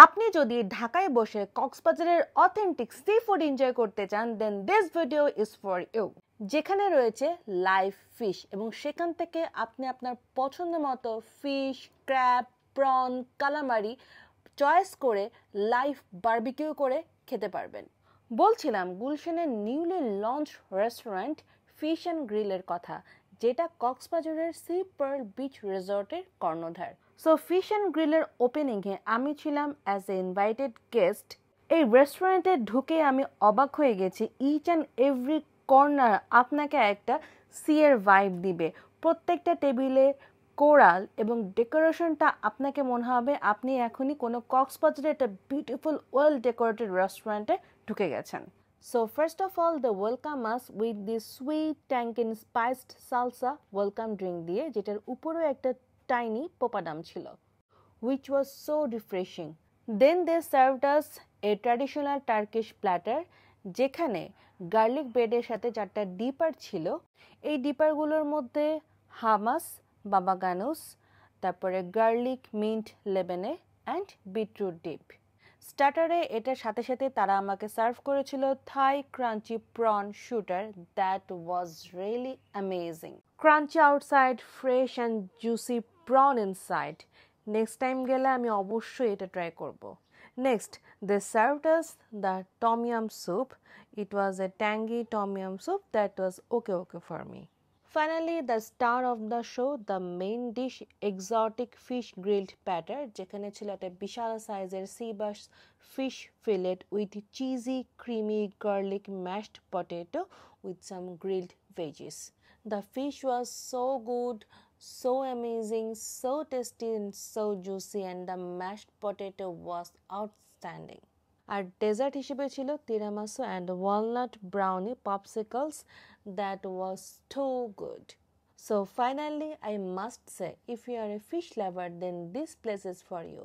আপনি যদি ঢাকায় বসে কক্সবাজারের অথেন্টিক সি ফুড এনজয় করতে চান then this video is for you. যেখানে রয়েছে লাইভ ফিশ এবং সেখান থেকে আপনি আপনার পছন্দ মতো fish, crab, prawn, calamari choice করে লাইভ বারবিকিউ করে খেতে পারবেন। বলছিলাম গুলশানের newly launch restaurant fish and গ্রিলের কথা, যেটা কক্সবাজারের সি পার্ল বিচ রিসর্টের কর্ণধার। সো ফিশ অ্যান্ড গ্রিলের ওপেনিংয়ে আমি ছিলাম অ্যাজ এ ইনভাইটেড গেস্ট। এই রেস্টুরেন্টে ঢুকে আমি অবাক হয়ে গেছি। ইচ অ্যান্ড এভরি কর্নার আপনাকে একটা সিয়ের ভাইব দিবে। প্রত্যেকটা টেবিলে কোরাল এবং ডেকোরেশনটা আপনাকে মনে হবে আপনি এখনই কোনো কক্সবাজারের একটা বিউটিফুল ওয়েল ডেকোরেটেড রেস্টুরেন্টে ঢুকে গেছেন। So first of all, they welcome us with this sweet tankin spiced salsa welcome drink দিয়ে, যেটার উপরেও একটা tiny পোপাডাম ছিল, which was so refreshing. Then they served us a traditional Turkish platter, যেখানে garlic ব্রেডের সাথে 4টা ডিপার ছিল। এই ডিপারগুলোর মধ্যে হামাস, বাবা গানুস, তারপরে garlic mint labneh and beetroot dip. স্টার্টারে এটার সাথে সাথে তারা আমাকে সার্ভ করেছিল Thai crunchy prawn shooter that was really amazing. Crunchy outside, fresh and juicy prawn inside. Next time গেলে আমি অবশ্যই এটা ট্রাই করব। Next they served us the tom yum soup. It was a tangy tom yum soup that was okay for me. Finally, the star of the show, the main dish, exotic fish grilled platter, যেখানে ছিল একটা বিশাল সাইজের sea bass fish fillet with cheesy creamy garlic mashed potato with some grilled veggies. The fish was so good, so amazing, so tasty and so juicy, and the mashed potato was outstanding. আর dessert হিসেবে ছিল tiramisu and walnut brownie popsicles that was too good. So finally I must say, if you are a fish lover then this place is for you.